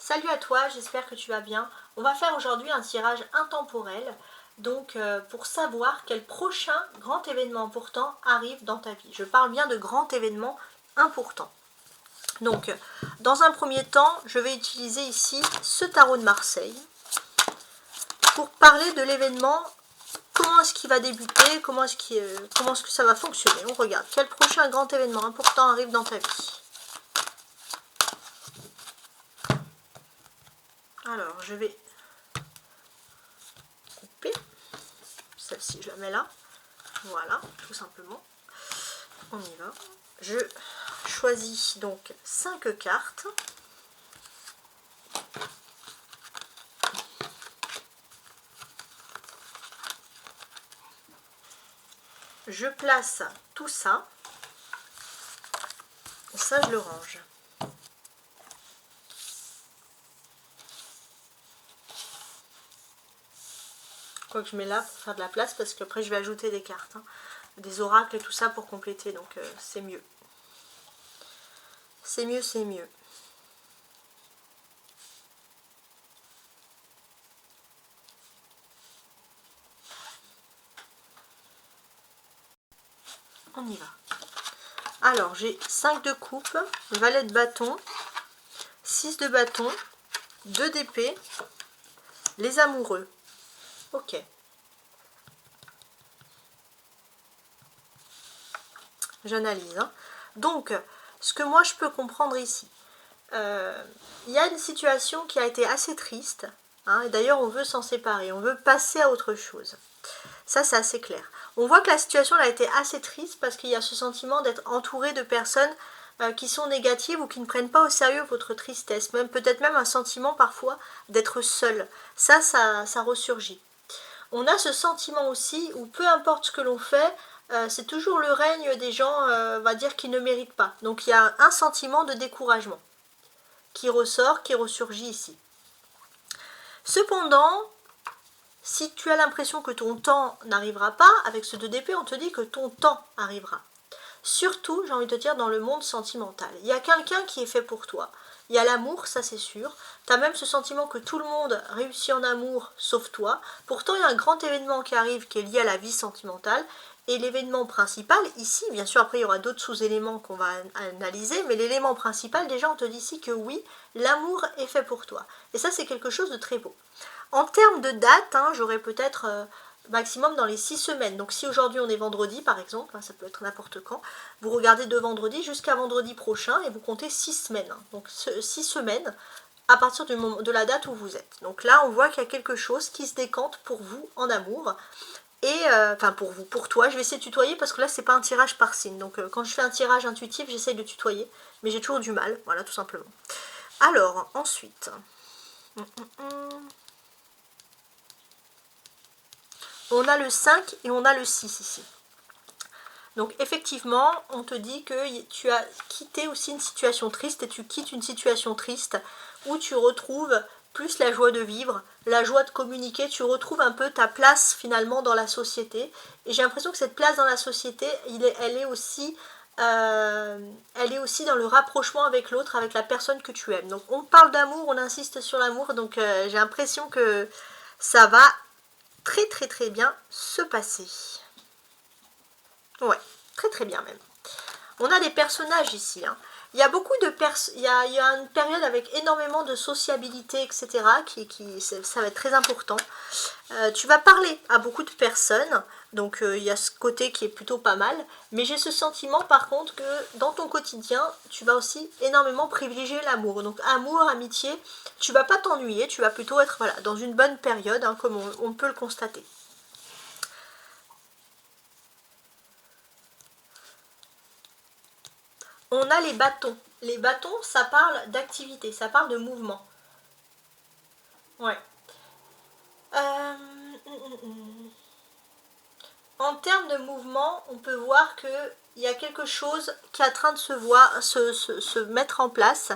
Salut à toi, j'espère que tu vas bien. On va faire aujourd'hui un tirage intemporel, donc pour savoir quel prochain grand événement important arrive dans ta vie. Je parle bien de grand événement important. Donc, dans un premier temps, je vais utiliser ici ce tarot de Marseille pour parler de l'événement, comment est-ce qu'il va débuter, comment est-ce que ça va fonctionner. On regarde, quel prochain grand événement important arrive dans ta vie. Alors, je vais couper. Celle-ci, je la mets là. Voilà, tout simplement. On y va. Je choisis donc 5 cartes. Je place tout ça. Et ça, je le range. Quoi que je mets là pour faire de la place, parce qu'après je vais ajouter des cartes, hein, des oracles et tout ça pour compléter, donc c'est mieux. C'est mieux, c'est mieux. On y va. Alors, j'ai 5 de coupe, valet de bâton, 6 de bâton, 2 d'épée, les amoureux. Ok. J'analyse. Hein. Donc, ce que moi je peux comprendre ici, il y a une situation qui a été assez triste, hein, et d'ailleurs on veut s'en séparer, on veut passer à autre chose. Ça c'est assez clair. On voit que la situation a été assez triste parce qu'il y a ce sentiment d'être entouré de personnes qui sont négatives ou qui ne prennent pas au sérieux votre tristesse, même peut-être même un sentiment parfois d'être seul. Ça ressurgit. On a ce sentiment aussi où peu importe ce que l'on fait, c'est toujours le règne des gens, on va dire, qui ne méritent pas. Donc il y a un sentiment de découragement qui ressort, qui ressurgit ici. Cependant, si tu as l'impression que ton temps n'arrivera pas, avec ce 2 d'épée, on te dit que ton temps arrivera. Surtout, j'ai envie de te dire, dans le monde sentimental. Il y a quelqu'un qui est fait pour toi. Il y a l'amour, ça c'est sûr. Tu as même ce sentiment que tout le monde réussit en amour, sauf toi. Pourtant, il y a un grand événement qui arrive qui est lié à la vie sentimentale. Et l'événement principal, ici, bien sûr, après il y aura d'autres sous-éléments qu'on va analyser, mais l'élément principal, déjà, on te dit ici que oui, l'amour est fait pour toi. Et ça, c'est quelque chose de très beau. En termes de date, hein, j'aurais peut-être maximum dans les 6 semaines. Donc si aujourd'hui on est vendredi, par exemple, hein, ça peut être n'importe quand, vous regardez de vendredi jusqu'à vendredi prochain et vous comptez 6 semaines. Hein. Donc 6 semaines à partir du moment, de la date où vous êtes. Donc là, on voit qu'il y a quelque chose qui se décante pour vous en amour. Et, enfin pour vous, pour toi, je vais essayer de tutoyer parce que là c'est pas un tirage par signe, donc quand je fais un tirage intuitif j'essaye de tutoyer, mais j'ai toujours du mal, voilà tout simplement. Alors ensuite, on a le 5 et on a le 6 ici. Donc effectivement, on te dit que tu as quitté aussi une situation triste et tu quittes une situation triste où tu retrouves plus la joie de vivre, la joie de communiquer, tu retrouves un peu ta place finalement dans la société. Et j'ai l'impression que cette place dans la société, elle est aussi dans le rapprochement avec l'autre, avec la personne que tu aimes. Donc on parle d'amour, on insiste sur l'amour, donc j'ai l'impression que ça va très très très bien se passer. Ouais, très très bien même. On a des personnages ici, hein. Il y a beaucoup de il y a une période avec énormément de sociabilité, etc. Ça va être très important. Tu vas parler à beaucoup de personnes, donc il y a ce côté qui est plutôt pas mal. Mais j'ai ce sentiment par contre que dans ton quotidien, tu vas aussi énormément privilégier l'amour. Donc amour, amitié, tu vas pas t'ennuyer, tu vas plutôt être voilà, dans une bonne période, hein, comme on peut le constater. On a les bâtons. Les bâtons, ça parle d'activité, ça parle de mouvement. Ouais. En termes de mouvement, on peut voir qu'il y a quelque chose qui est en train de se mettre en place.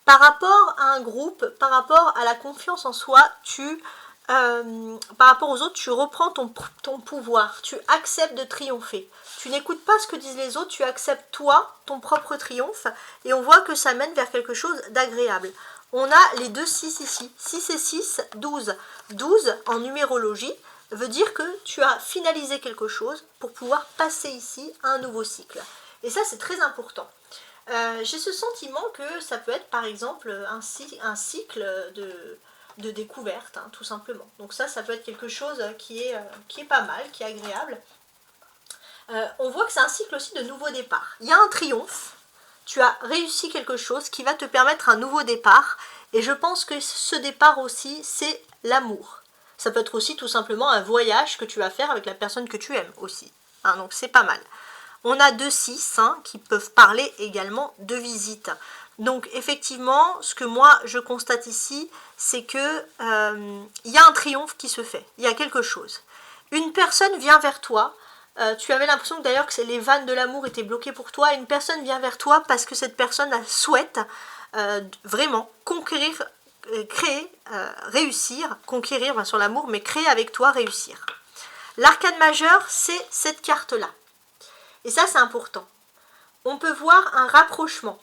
Par rapport à un groupe, par rapport à la confiance en soi, par rapport aux autres, tu reprends ton pouvoir, tu acceptes de triompher. Tu n'écoutes pas ce que disent les autres, tu acceptes toi, ton propre triomphe, et on voit que ça mène vers quelque chose d'agréable. On a les deux 6 ici. 6 et 6, 12. 12 en numérologie veut dire que tu as finalisé quelque chose pour pouvoir passer ici à un nouveau cycle. Et ça, c'est très important. J'ai ce sentiment que ça peut être par exemple un cycle de découverte, hein, tout simplement. Donc ça peut être quelque chose qui est pas mal, qui est agréable. On voit que c'est un cycle aussi de nouveau départ. Il y a un triomphe, tu as réussi quelque chose qui va te permettre un nouveau départ. Et je pense que ce départ aussi, c'est l'amour. Ça peut être aussi tout simplement un voyage que tu vas faire avec la personne que tu aimes aussi. Hein, donc c'est pas mal. On a 2 6 hein, qui peuvent parler également de visite. Donc effectivement, ce que moi je constate ici, c'est que il y a un triomphe qui se fait. Il y a quelque chose. Une personne vient vers toi. Tu avais l'impression que d'ailleurs que les vannes de l'amour étaient bloquées pour toi. Une personne vient vers toi parce que cette personne souhaite vraiment conquérir, créer, réussir, conquérir sur l'amour, mais créer avec toi, réussir. L'arcane majeur, c'est cette carte-là. Et ça, c'est important. On peut voir un rapprochement.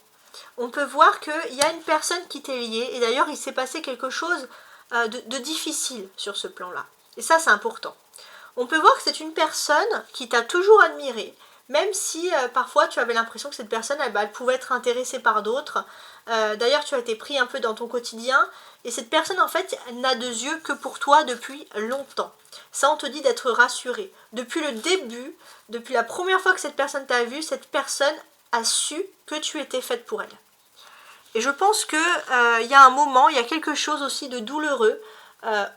On peut voir qu'il y a une personne qui t'est liée. Et d'ailleurs, il s'est passé quelque chose de difficile sur ce plan-là. Et ça, c'est important. On peut voir que c'est une personne qui t'a toujours admiré. Même si parfois tu avais l'impression que cette personne, elle pouvait être intéressée par d'autres. D'ailleurs, tu as été pris un peu dans ton quotidien. Et cette personne, en fait, n'a de yeux que pour toi depuis longtemps. Ça, on te dit d'être rassuré. Depuis le début, depuis la première fois que cette personne t'a vu, cette personne a su que tu étais faite pour elle. Et je pense qu'il y a un moment, il y a quelque chose aussi de douloureux,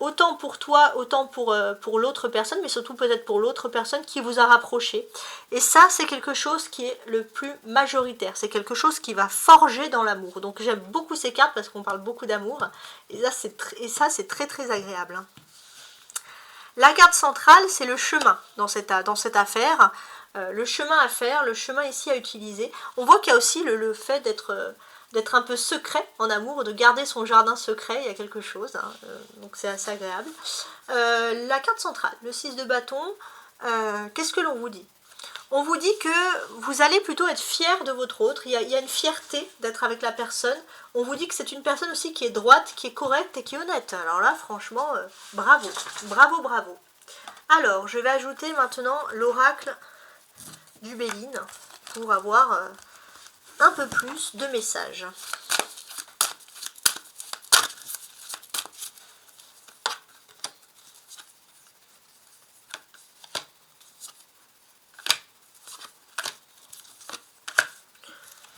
autant pour toi, autant pour l'autre personne, mais surtout peut-être pour l'autre personne qui vous a rapproché. Et ça, c'est quelque chose qui est le plus majoritaire. C'est quelque chose qui va forger dans l'amour. Donc j'aime beaucoup ces cartes parce qu'on parle beaucoup d'amour. Et ça, c'est très très agréable. Hein. La carte centrale, c'est le chemin dans cette affaire. Le chemin à faire, le chemin ici à utiliser. On voit qu'il y a aussi le fait d'être un peu secret en amour, de garder son jardin secret, il y a quelque chose, hein, donc c'est assez agréable. La carte centrale, le 6 de bâton, qu'est-ce que l'on vous dit? On vous dit que vous allez plutôt être fier de votre autre, il y a une fierté d'être avec la personne. On vous dit que c'est une personne aussi qui est droite, qui est correcte et qui est honnête. Alors là, franchement, bravo, bravo, bravo. Alors, je vais ajouter maintenant l'oracle du Béline pour avoir un peu plus de messages.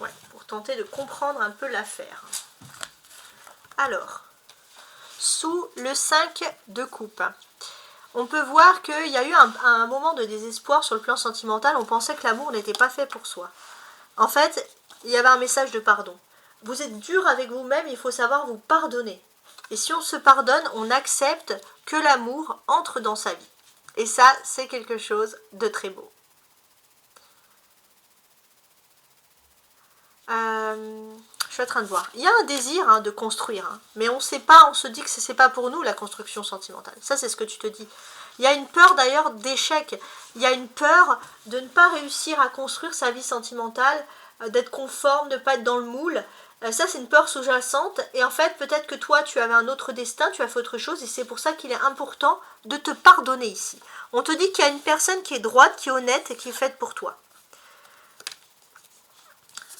Ouais, pour tenter de comprendre un peu l'affaire. Alors, sous le 5 de coupe, on peut voir qu'il y a eu un moment de désespoir sur le plan sentimental. On pensait que l'amour n'était pas fait pour soi. En fait, il y avait un message de pardon. Vous êtes dur avec vous-même, il faut savoir vous pardonner. Et si on se pardonne, on accepte que l'amour entre dans sa vie. Et ça, c'est quelque chose de très beau. Je suis en train de voir. Il y a un désir de construire, hein, mais on sait pas, on se dit que c'est pas pour nous la construction sentimentale. Ça, c'est ce que tu te dis. Il y a une peur d'ailleurs d'échec. Il y a une peur de ne pas réussir à construire sa vie sentimentale, d'être conforme, de ne pas être dans le moule. Ça, c'est une peur sous-jacente. Et en fait, peut-être que toi, tu avais un autre destin, tu as fait autre chose. Et c'est pour ça qu'il est important de te pardonner ici. On te dit qu'il y a une personne qui est droite, qui est honnête et qui est faite pour toi.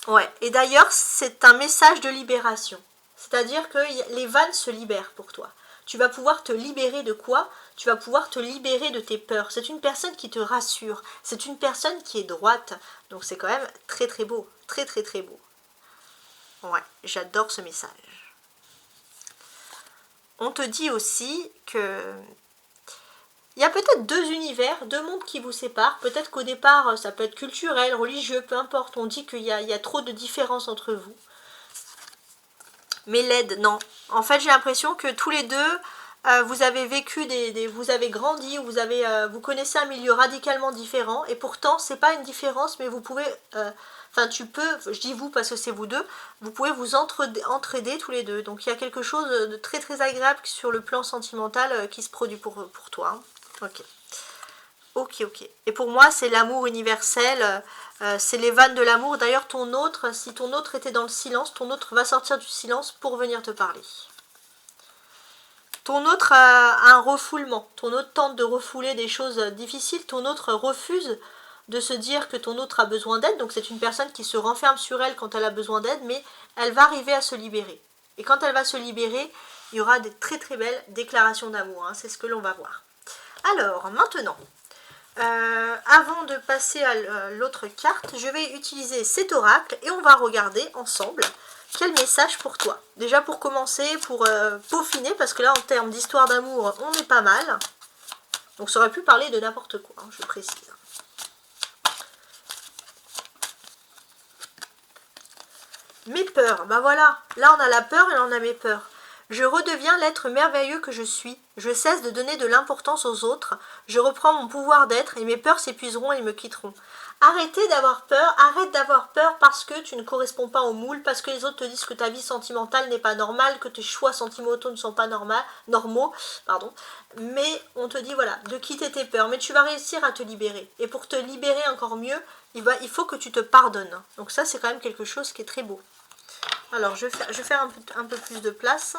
Ouais, et d'ailleurs, c'est un message de libération. C'est-à-dire que les vannes se libèrent pour toi. Tu vas pouvoir te libérer de quoi? Tu vas pouvoir te libérer de tes peurs. C'est une personne qui te rassure. C'est une personne qui est droite. Donc c'est quand même très très beau. Très très très beau. Ouais, j'adore ce message. On te dit aussi que il y a peut-être deux univers, deux mondes qui vous séparent. Peut-être qu'au départ, ça peut être culturel, religieux, peu importe. On dit qu'il y a trop de différences entre vous. Mais l'aide, non. En fait, j'ai l'impression que tous les deux, vous avez vécu, vous avez grandi, vous connaissez un milieu radicalement différent. Et pourtant, c'est pas une différence, mais vous pouvez... tu peux, je dis vous parce que c'est vous deux, vous pouvez vous entraider tous les deux. Donc il y a quelque chose de très très agréable sur le plan sentimental qui se produit pour toi. Hein. Ok. Ok, ok. Et pour moi, c'est l'amour universel, c'est les vannes de l'amour. D'ailleurs, ton autre, si ton autre était dans le silence, ton autre va sortir du silence pour venir te parler. Ton autre a un refoulement. Ton autre tente de refouler des choses difficiles. Ton autre refuse de se dire que ton autre a besoin d'aide. Donc c'est une personne qui se renferme sur elle quand elle a besoin d'aide, mais elle va arriver à se libérer. Et quand elle va se libérer, il y aura des très très belles déclarations d'amour. Hein. C'est ce que l'on va voir. Alors, maintenant, avant de passer à l'autre carte, je vais utiliser cet oracle et on va regarder ensemble quel message pour toi. Déjà pour commencer, pour peaufiner, parce que là en termes d'histoire d'amour, on est pas mal. Donc ça aurait pu parler de n'importe quoi, hein, je précise. Mes peurs, bah voilà, là on a la peur et là on a mes peurs. Je redeviens l'être merveilleux que je suis. Je cesse de donner de l'importance aux autres. Je reprends mon pouvoir d'être et mes peurs s'épuiseront et me quitteront. Arrêtez d'avoir peur, arrête d'avoir peur parce que tu ne corresponds pas au moule, parce que les autres te disent que ta vie sentimentale n'est pas normale, que tes choix sentimentaux ne sont pas normaux, pardon. Mais on te dit voilà, de quitter tes peurs, mais tu vas réussir à te libérer. Et pour te libérer encore mieux, il faut que tu te pardonnes. Donc ça c'est quand même quelque chose qui est très beau. Alors je vais faire un peu plus de place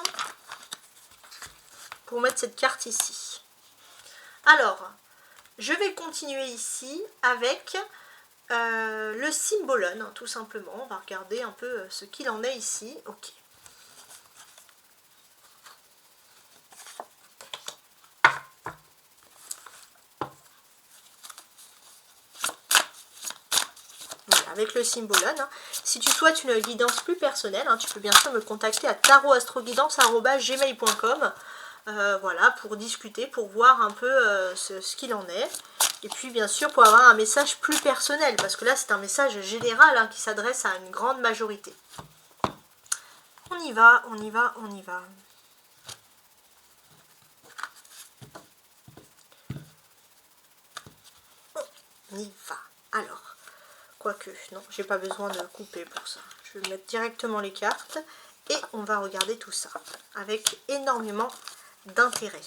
pour mettre cette carte ici. Alors, je vais continuer ici avec le Symbolone, tout simplement. On va regarder un peu ce qu'il en est ici. Ok. Voilà, avec le Symbolone. Hein. Si tu souhaites une guidance plus personnelle, hein, tu peux bien sûr me contacter à tarotastroguidance@gmail.com. Voilà, pour discuter, pour voir un peu ce qu'il en est. Et puis bien sûr pour avoir un message plus personnel, parce que là c'est un message général hein, qui s'adresse à une grande majorité. On y va, on y va, on y va. On y va. Alors, quoique, non, j'ai pas besoin de couper pour ça. Je vais mettre directement les cartes et on va regarder tout ça avec énormément d'intérêt.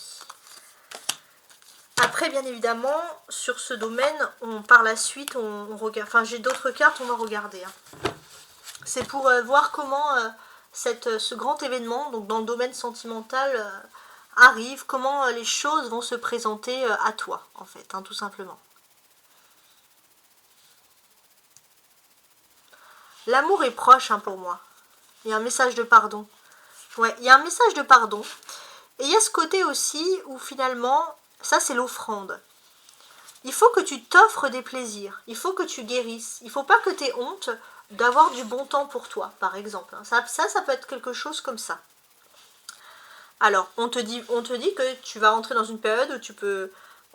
Après, bien évidemment, sur ce domaine, par la suite, on regarde. Enfin, j'ai d'autres cartes, on va regarder. Hein. C'est pour voir comment ce grand événement, donc dans le domaine sentimental, arrive, comment les choses vont se présenter à toi, en fait, hein, tout simplement. L'amour est proche hein, pour moi. Il y a un message de pardon. Ouais, il y a un message de pardon. Et il y a ce côté aussi où finalement, ça c'est l'offrande. Il faut que tu t'offres des plaisirs. Il faut que tu guérisses. Il ne faut pas que tu aies honte d'avoir du bon temps pour toi, par exemple. Ça peut être quelque chose comme ça. Alors, on te dit que tu vas rentrer dans une période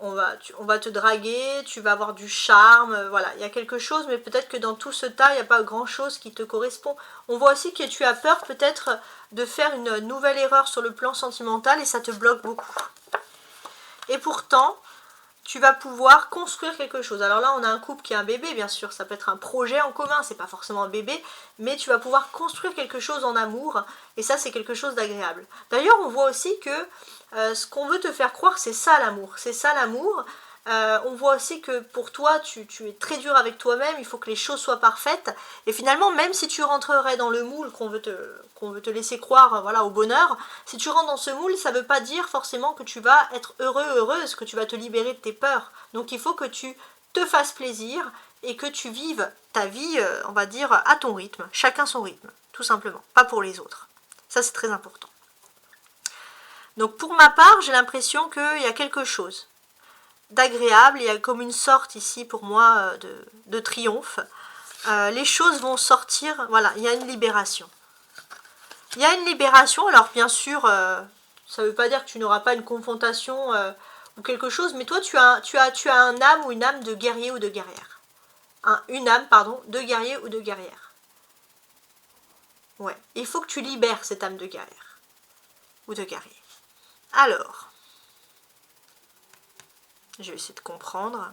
où on va te draguer, tu vas avoir du charme, voilà, il y a quelque chose, mais peut-être que dans tout ce tas, il n'y a pas grand-chose qui te correspond. On voit aussi que tu as peur peut-être de faire une nouvelle erreur sur le plan sentimental et ça te bloque beaucoup. Et pourtant, tu vas pouvoir construire quelque chose. Alors là, on a un couple qui a un bébé, bien sûr, ça peut être un projet en commun, c'est pas forcément un bébé, mais tu vas pouvoir construire quelque chose en amour, et ça, c'est quelque chose d'agréable. D'ailleurs, on voit aussi que ce qu'on veut te faire croire, c'est ça l'amour. C'est ça l'amour. On voit aussi que pour toi, tu es très dur avec toi-même, il faut que les choses soient parfaites. Et finalement, même si tu rentrerais dans le moule qu'on veut te laisser croire voilà, au bonheur, si tu rentres dans ce moule, ça ne veut pas dire forcément que tu vas être heureux, heureuse, que tu vas te libérer de tes peurs. Donc il faut que tu te fasses plaisir et que tu vives ta vie, on va dire, à ton rythme. Chacun son rythme, tout simplement, pas pour les autres. Ça, c'est très important. Donc pour ma part, j'ai l'impression qu'il y a quelque chose d'agréable, il y a comme une sorte ici pour moi de triomphe. Les choses vont sortir, voilà, il y a une libération. Il y a une libération, alors bien sûr, ça ne veut pas dire que tu n'auras pas une confrontation ou quelque chose, mais toi tu as un âme ou une âme de guerrier ou de guerrière. Une âme, pardon, de guerrier ou de guerrière. Ouais, il faut que tu libères cette âme de guerrière ou de guerrier. Alors, je vais essayer de comprendre.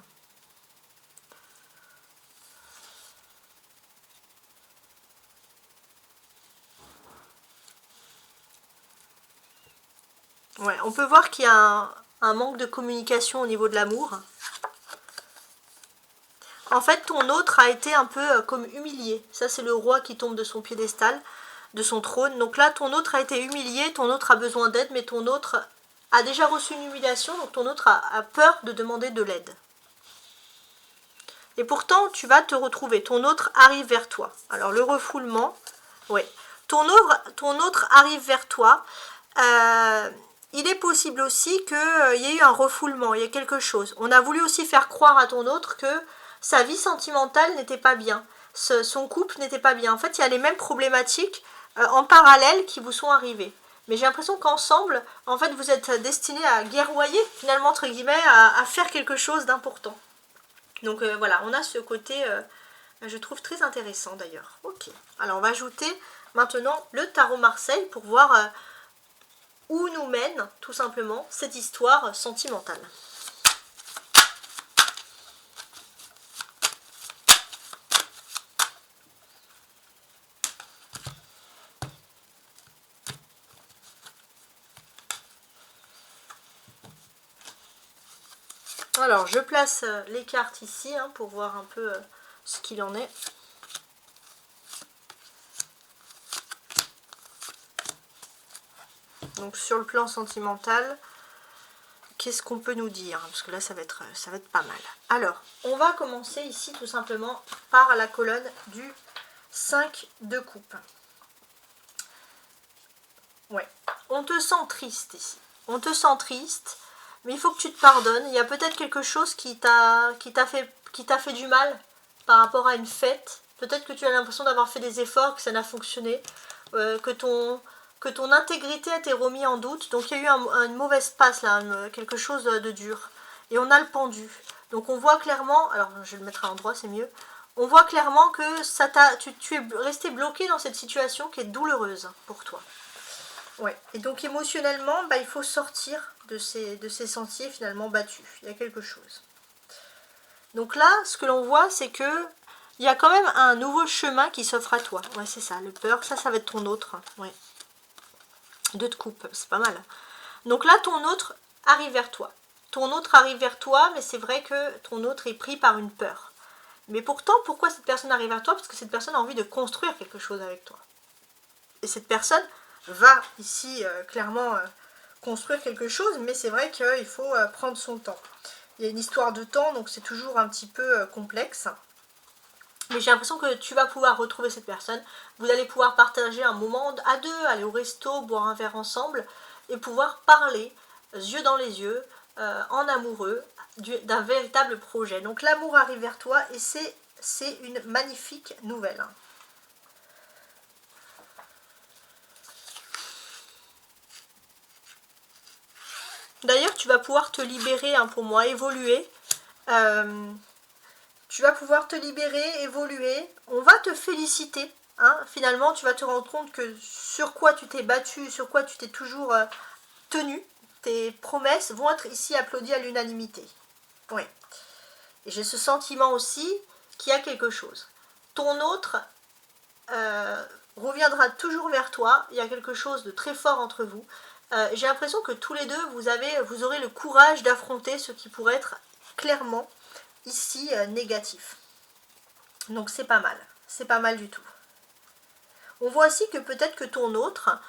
Ouais, on peut voir qu'il y a un manque de communication au niveau de l'amour. en fait, ton autre a été un peu comme humilié. Ça, c'est le roi qui tombe de son piédestal, de son trône. Donc là, ton autre a été humilié, ton autre a besoin d'aide, mais ton autre a déjà reçu une humiliation, donc ton autre a peur de demander de l'aide. Et pourtant, tu vas te retrouver. Ton autre arrive vers toi. Alors, le refoulement, oui. Ton autre arrive vers toi. Il est possible aussi qu'il y ait eu un refoulement, il y a quelque chose. On a voulu aussi faire croire à ton autre que sa vie sentimentale n'était pas bien. Son couple n'était pas bien. En fait, il y a les mêmes problématiques en parallèle qui vous sont arrivées. Mais j'ai l'impression qu'ensemble, en fait, vous êtes destinés à guerroyer, finalement, entre guillemets, à faire quelque chose d'important. Donc voilà, on a ce côté, je trouve très intéressant d'ailleurs. Ok, alors on va ajouter maintenant le tarot Marseille pour voir où nous mène tout simplement cette histoire sentimentale. Alors je place les cartes ici pour voir un peu ce qu'il en est. Donc sur le plan sentimental, qu'est-ce qu'on peut nous dire? Parce que là ça va être pas mal. Alors, on va commencer ici tout simplement par la colonne du 5 de coupe. Ouais, on te sent triste ici. On te sent triste, mais il faut que tu te pardonnes. Il y a peut-être quelque chose qui t'a fait du mal par rapport à une fête. Peut-être que tu as l'impression d'avoir fait des efforts, que ça n'a fonctionné, que ton intégrité a été remise en doute. Donc il y a eu une mauvaise passe là, quelque chose de dur. Et on a le pendu. Donc on voit clairement, alors je vais le mettre à l'endroit, c'est mieux. On voit clairement que tu es resté bloqué dans cette situation qui est douloureuse pour toi. Ouais. Et donc émotionnellement, il faut sortir de ces sentiers finalement battus. Il y a quelque chose. Donc là, ce que l'on voit, c'est que il y a quand même un nouveau chemin qui s'offre à toi. Ouais, c'est ça, le peur. Ça va être ton autre. Ouais. 2 de coupe, c'est pas mal. Donc là, ton autre arrive vers toi. Ton autre arrive vers toi, mais c'est vrai que ton autre est pris par une peur. Mais pourtant, pourquoi cette personne arrive vers toi? Parce que cette personne a envie de construire quelque chose avec toi. Et cette personne va ici clairement construire quelque chose, mais c'est vrai qu'il faut prendre son temps. Il y a une histoire de temps, donc c'est toujours un petit peu complexe. Mais j'ai l'impression que tu vas pouvoir retrouver cette personne. Vous allez pouvoir partager un moment à deux, aller au resto, boire un verre ensemble et pouvoir parler, yeux dans les yeux, en amoureux, d'un véritable projet. Donc l'amour arrive vers toi et c'est une magnifique nouvelle. D'ailleurs, tu vas pouvoir te libérer, pour moi, évoluer. Tu vas pouvoir te libérer, évoluer. On va te féliciter. Finalement, tu vas te rendre compte que sur quoi tu t'es battu, sur quoi tu t'es toujours tenu, tes promesses vont être ici applaudies à l'unanimité. Oui. Et j'ai ce sentiment aussi qu'il y a quelque chose. Ton autre reviendra toujours vers toi. Il y a quelque chose de très fort entre vous. J'ai l'impression que tous les deux, vous aurez le courage d'affronter ce qui pourrait être clairement ici négatif. Donc c'est pas mal du tout. On voit aussi que peut-être que ton autre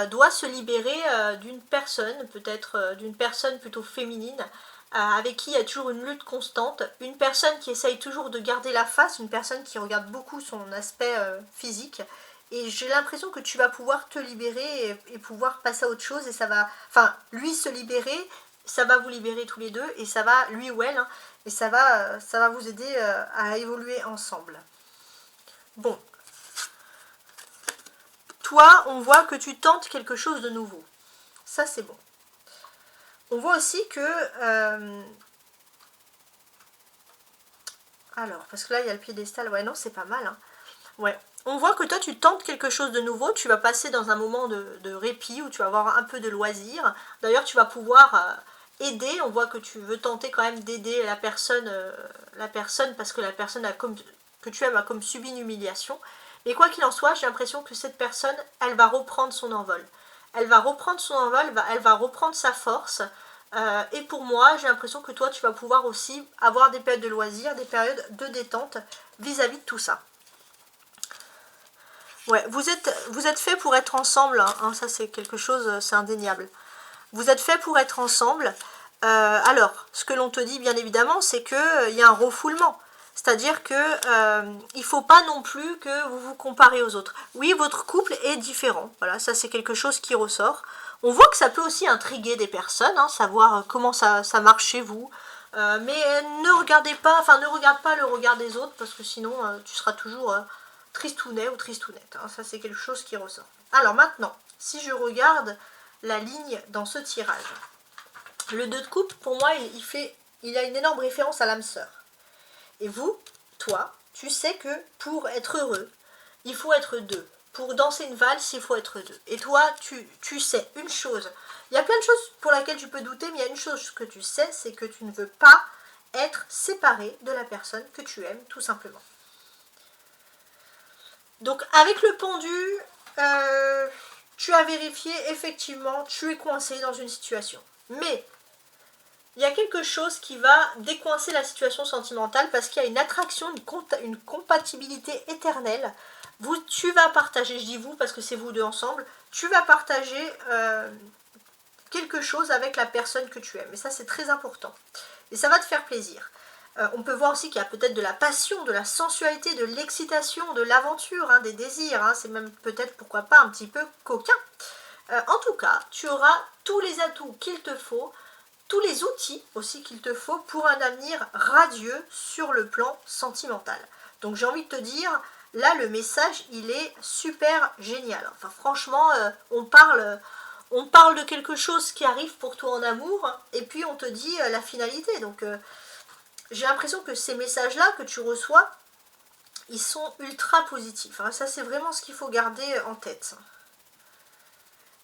doit se libérer d'une personne, peut-être d'une personne plutôt féminine, avec qui il y a toujours une lutte constante, une personne qui essaye toujours de garder la face, une personne qui regarde beaucoup son aspect physique. Et j'ai l'impression que tu vas pouvoir te libérer et pouvoir passer à autre chose. Et ça va, lui se libérer, ça va vous libérer tous les deux. Et ça va, lui ou elle, et ça va vous aider à évoluer ensemble. Bon. Toi, on voit que tu tentes quelque chose de nouveau. Ça, c'est bon. On voit aussi que... alors, parce que là, il y a le piédestal. Ouais, non, c'est pas mal. Ouais. On voit que toi, tu tentes quelque chose de nouveau. Tu vas passer dans un moment de répit où tu vas avoir un peu de loisir. D'ailleurs, tu vas pouvoir aider. On voit que tu veux tenter quand même d'aider la personne parce que la personne que tu aimes a comme subi une humiliation. Mais quoi qu'il en soit, j'ai l'impression que cette personne, elle va reprendre son envol. Elle va reprendre son envol, elle va reprendre sa force. Et pour moi, j'ai l'impression que toi, tu vas pouvoir aussi avoir des périodes de loisirs, des périodes de détente vis-à-vis de tout ça. Ouais, vous êtes fait pour être ensemble, hein, ça c'est quelque chose, c'est indéniable. Vous êtes fait pour être ensemble. Alors, ce que l'on te dit bien évidemment, c'est qu'il y a un refoulement. C'est-à-dire que il ne faut pas non plus que vous vous comparez aux autres. Oui, votre couple est différent. Voilà, ça c'est quelque chose qui ressort. On voit que ça peut aussi intriguer des personnes, hein, savoir comment ça marche chez vous. Mais ne regardez pas, enfin ne regarde pas le regard des autres, parce que sinon tu seras toujours tristounet ou tristounette. Hein, ça c'est quelque chose qui ressort. Alors maintenant, si je regarde la ligne dans ce tirage, le 2 de coupe, pour moi, il a une énorme référence à l'âme sœur. Et vous, toi, tu sais que pour être heureux, il faut être deux. Pour danser une valse, il faut être deux. Et toi, tu sais une chose. Il y a plein de choses pour lesquelles tu peux douter, mais il y a une chose que tu sais, c'est que tu ne veux pas être séparé de la personne que tu aimes, tout simplement. Donc, avec le pendu, tu as vérifié, effectivement, tu es coincé dans une situation. Mais il y a quelque chose qui va décoincer la situation sentimentale parce qu'il y a une attraction, une compatibilité éternelle. Tu vas partager, je dis vous parce que c'est vous deux ensemble, tu vas partager quelque chose avec la personne que tu aimes. Et ça, c'est très important. Et ça va te faire plaisir. On peut voir aussi qu'il y a peut-être de la passion, de la sensualité, de l'excitation, de l'aventure, hein, des désirs. Hein, c'est même peut-être, pourquoi pas, un petit peu coquin. En tout cas, tu auras tous les atouts qu'il te faut, tous les outils aussi qu'il te faut pour un avenir radieux sur le plan sentimental. Donc j'ai envie de te dire, là le message il est super génial. Enfin franchement, on parle de quelque chose qui arrive pour toi en amour et puis on te dit la finalité. Donc j'ai l'impression que ces messages-là que tu reçois, ils sont ultra positifs. Hein. Ça c'est vraiment ce qu'il faut garder en tête.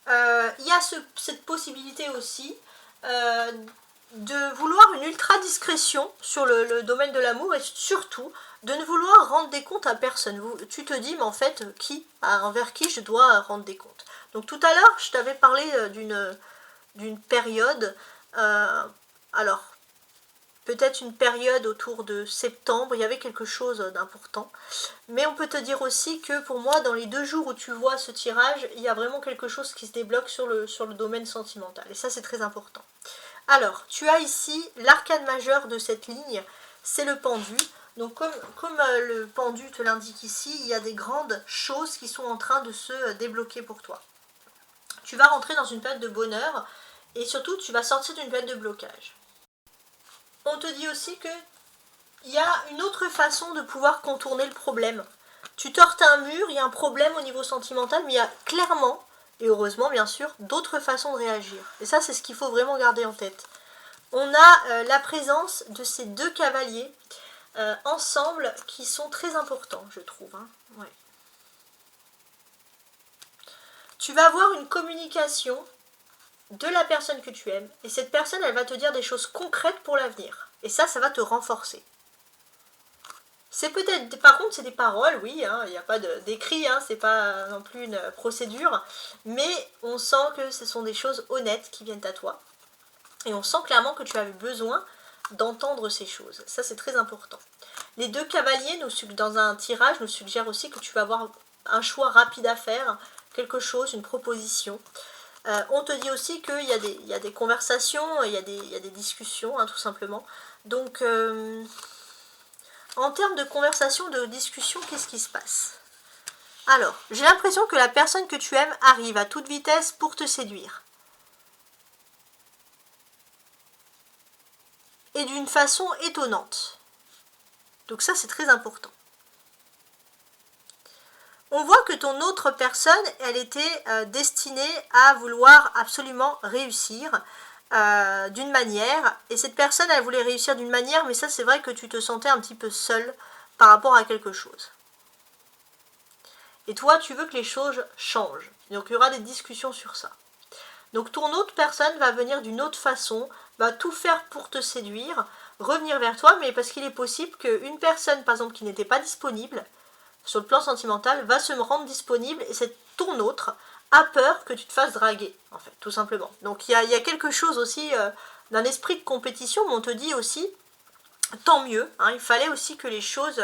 Il y a cette possibilité aussi de vouloir une ultra discrétion sur le domaine de l'amour et surtout de ne vouloir rendre des comptes à personne. Tu te dis, mais en fait, envers qui je dois rendre des comptes. Donc tout à l'heure, je t'avais parlé d'une période, alors peut-être une période autour de septembre, il y avait quelque chose d'important. Mais on peut te dire aussi que pour moi, dans les 2 jours où tu vois ce tirage, il y a vraiment quelque chose qui se débloque sur le domaine sentimental. Et ça, c'est très important. Alors, tu as ici l'arcane majeur de cette ligne, c'est le pendu. Donc comme le pendu te l'indique ici, il y a des grandes choses qui sont en train de se débloquer pour toi. Tu vas rentrer dans une période de bonheur et surtout, tu vas sortir d'une période de blocage. On te dit aussi que il y a une autre façon de pouvoir contourner le problème. Tu te heurtes à un mur, il y a un problème au niveau sentimental, mais il y a clairement, et heureusement bien sûr, d'autres façons de réagir. Et ça, c'est ce qu'il faut vraiment garder en tête. On a la présence de ces 2 cavaliers ensemble qui sont très importants, je trouve. Hein. Ouais. Tu vas avoir une communication de la personne que tu aimes, et cette personne, elle va te dire des choses concrètes pour l'avenir. Et ça va te renforcer. C'est peut-être, par contre, c'est des paroles, oui, hein, il n'y a pas d'écrit, hein, c'est pas non plus une procédure, mais on sent que ce sont des choses honnêtes qui viennent à toi. Et on sent clairement que tu avais besoin d'entendre ces choses. Ça, c'est très important. Les 2 cavaliers, dans un tirage, nous suggèrent aussi que tu vas avoir un choix rapide à faire, quelque chose, une proposition. On te dit aussi qu'il y a des conversations, il y a des discussions, hein, tout simplement. Donc, en termes de conversation, de discussion, qu'est-ce qui se passe? Alors, j'ai l'impression que la personne que tu aimes arrive à toute vitesse pour te séduire. Et d'une façon étonnante. Donc ça, c'est très important. On voit que ton autre personne, elle était destinée à vouloir absolument réussir d'une manière. Et cette personne, elle voulait réussir d'une manière, mais ça, c'est vrai que tu te sentais un petit peu seule par rapport à quelque chose. Et toi, tu veux que les choses changent. Donc, il y aura des discussions sur ça. Donc, ton autre personne va venir d'une autre façon, va tout faire pour te séduire, revenir vers toi, mais parce qu'il est possible qu'une personne, par exemple, qui n'était pas disponible, sur le plan sentimental, va se rendre disponible, et c'est ton autre a peur que tu te fasses draguer, en fait, tout simplement. Donc il y a quelque chose aussi d'un esprit de compétition, mais on te dit aussi, tant mieux, hein, il fallait aussi que les choses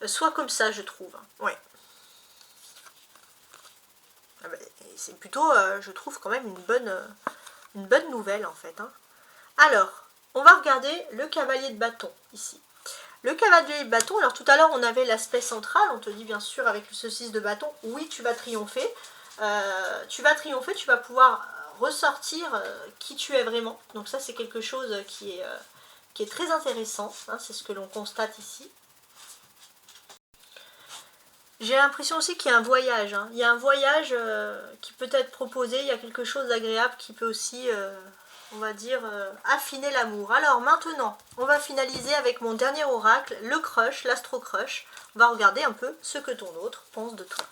soient comme ça, je trouve. Ouais. C'est plutôt, je trouve, quand même une bonne nouvelle, en fait. Hein. Alors, on va regarder le cavalier de bâton, ici. Le cavalier de bâton, alors tout à l'heure, on avait l'aspect central, on te dit bien sûr, avec ce 6 de bâton, oui, tu vas triompher. Tu vas pouvoir ressortir qui tu es vraiment. Donc ça, c'est quelque chose qui est très intéressant, hein, c'est ce que l'on constate ici. J'ai l'impression aussi qu'il y a un voyage. Hein. Il y a un voyage qui peut être proposé, il y a quelque chose d'agréable qui peut aussi, on va dire, affiner l'amour. Alors maintenant, on va finaliser avec mon dernier oracle, le crush, l'astro-crush. On va regarder un peu ce que ton autre pense de toi.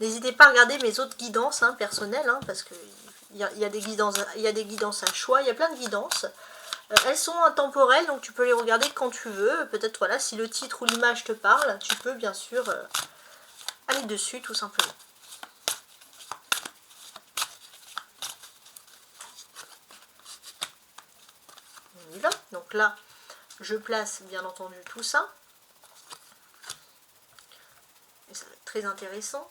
N'hésitez pas à regarder mes autres guidances hein, personnelles, hein, parce qu'il y a des guidances à choix, il y a plein de guidances. Elles sont intemporelles, donc tu peux les regarder quand tu veux. Peut-être, voilà, si le titre ou l'image te parle, tu peux bien sûr aller dessus, tout simplement. On y va. Donc là, je place, bien entendu, tout ça. Et ça va être très intéressant.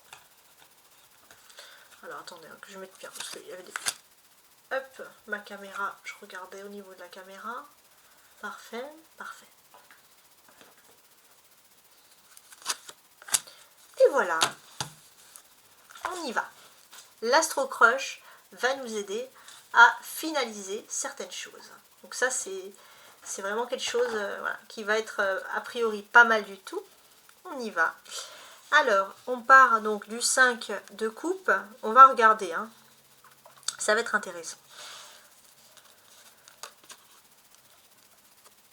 Alors, attendez, hein, que je mette bien, parce qu'il y avait des... Hop, ma caméra, je regardais au niveau de la caméra. Parfait, parfait. Et voilà, on y va. L'astro-crush va nous aider à finaliser certaines choses. Donc ça, c'est vraiment quelque chose voilà, qui va être a priori pas mal du tout. On y va. Alors, on part donc du 5 de coupe. On va regarder, hein. Ça va être intéressant.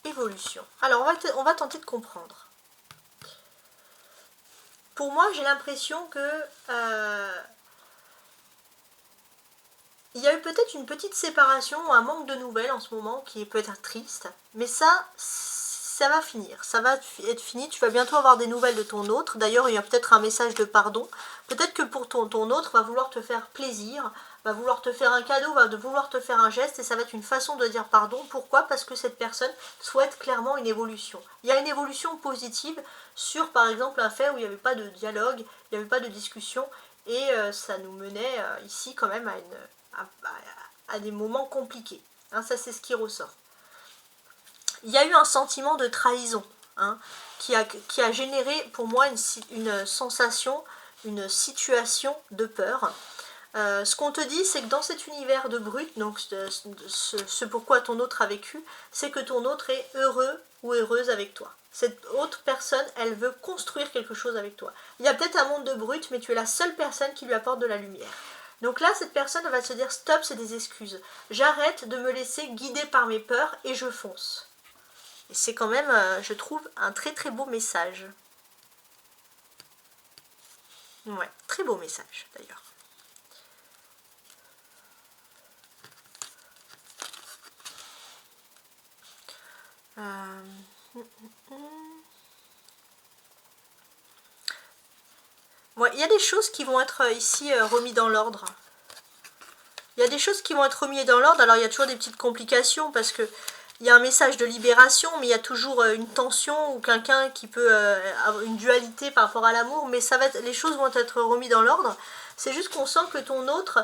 Évolution. Alors, on va tenter de comprendre. Pour moi, j'ai l'impression que il y a eu peut-être une petite séparation ou un manque de nouvelles en ce moment qui peut être triste. Mais ça va finir. Ça va être fini. Tu vas bientôt avoir des nouvelles de ton autre. D'ailleurs, il y a peut-être un message de pardon. Peut-être que pour ton autre va vouloir te faire plaisir, va vouloir te faire un cadeau, va vouloir te faire un geste. Et ça va être une façon de dire pardon. Pourquoi? Parce que cette personne souhaite clairement une évolution. Il y a une évolution positive sur, par exemple, un fait où il n'y avait pas de dialogue, il n'y avait pas de discussion. Et ça nous menait ici quand même à des moments compliqués. Hein, ça, c'est ce qui ressort. Il y a eu un sentiment de trahison hein, qui a généré pour moi une sensation, une situation de peur. Ce qu'on te dit, c'est que dans cet univers de brut, donc ce pourquoi ton autre a vécu, c'est que ton autre est heureux ou heureuse avec toi. Cette autre personne, elle veut construire quelque chose avec toi. Il y a peut-être un monde de brut, mais tu es la seule personne qui lui apporte de la lumière. Donc là, cette personne va se dire, stop, c'est des excuses. J'arrête de me laisser guider par mes peurs et je fonce. Et c'est quand même, je trouve, un très très beau message. Ouais, très beau message d'ailleurs. Ouais, il y a des choses qui vont être ici remises dans l'ordre. Il y a des choses qui vont être remises dans l'ordre. Alors il y a toujours des petites complications parce que il y a un message de libération, mais il y a toujours une tension ou quelqu'un qui peut avoir une dualité par rapport à l'amour. Mais ça va être, les choses vont être remises dans l'ordre. C'est juste qu'on sent que ton autre,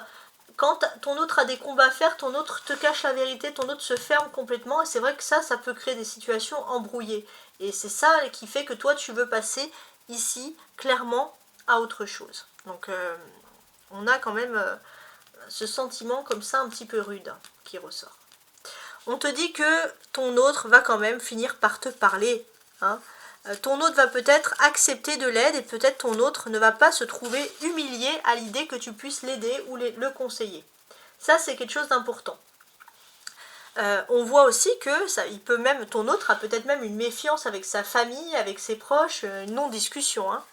quand ton autre a des combats à faire, ton autre te cache la vérité, ton autre se ferme complètement. Et c'est vrai que ça peut créer des situations embrouillées. Et c'est ça qui fait que toi, tu veux passer ici, clairement, à autre chose. Donc, on a quand même ce sentiment comme ça, un petit peu rude, qui ressort. On te dit que ton autre va quand même finir par te parler. Hein. Ton autre va peut-être accepter de l'aide et peut-être ton autre ne va pas se trouver humilié à l'idée que tu puisses l'aider ou le conseiller. Ça, c'est quelque chose d'important. On voit aussi que ton autre a peut-être même une méfiance avec sa famille, avec ses proches, une non-discussion. Hein.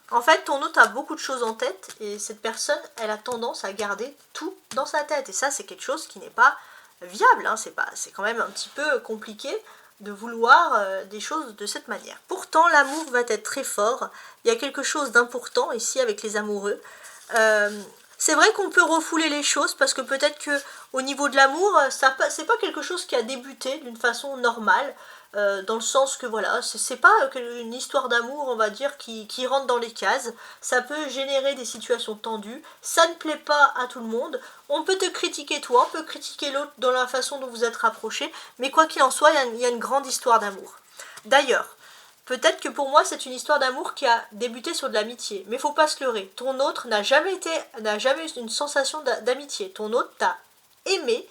En fait, ton autre a beaucoup de choses en tête et cette personne, elle a tendance à garder tout dans sa tête. Et ça, c'est quelque chose qui n'est pas viable. Hein. C'est quand même un petit peu compliqué de vouloir des choses de cette manière. Pourtant, l'amour va être très fort. Il y a quelque chose d'important ici avec les amoureux. C'est vrai qu'on peut refouler les choses parce que peut-être que au niveau de l'amour, c'est pas quelque chose qui a débuté d'une façon normale. Dans le sens que voilà, c'est pas une histoire d'amour, on va dire, qui rentre dans les cases. Ça peut générer des situations tendues, ça ne plaît pas à tout le monde. On peut te critiquer toi, on peut critiquer l'autre dans la façon dont vous êtes rapprochés, mais quoi qu'il en soit, il y a une grande histoire d'amour. D'ailleurs, peut-être que pour moi c'est une histoire d'amour qui a débuté sur de l'amitié, mais faut pas se leurrer. Ton autre n'a jamais eu une sensation d'amitié. Ton autre t'a aimé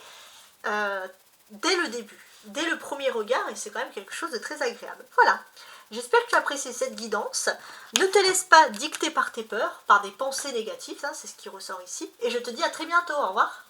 dès le début, dès le premier regard, et c'est quand même quelque chose de très agréable. Voilà, j'espère que tu as apprécié cette guidance. Ne te laisse pas dicter par tes peurs, par des pensées négatives, hein, c'est ce qui ressort ici, et je te dis à très bientôt, au revoir.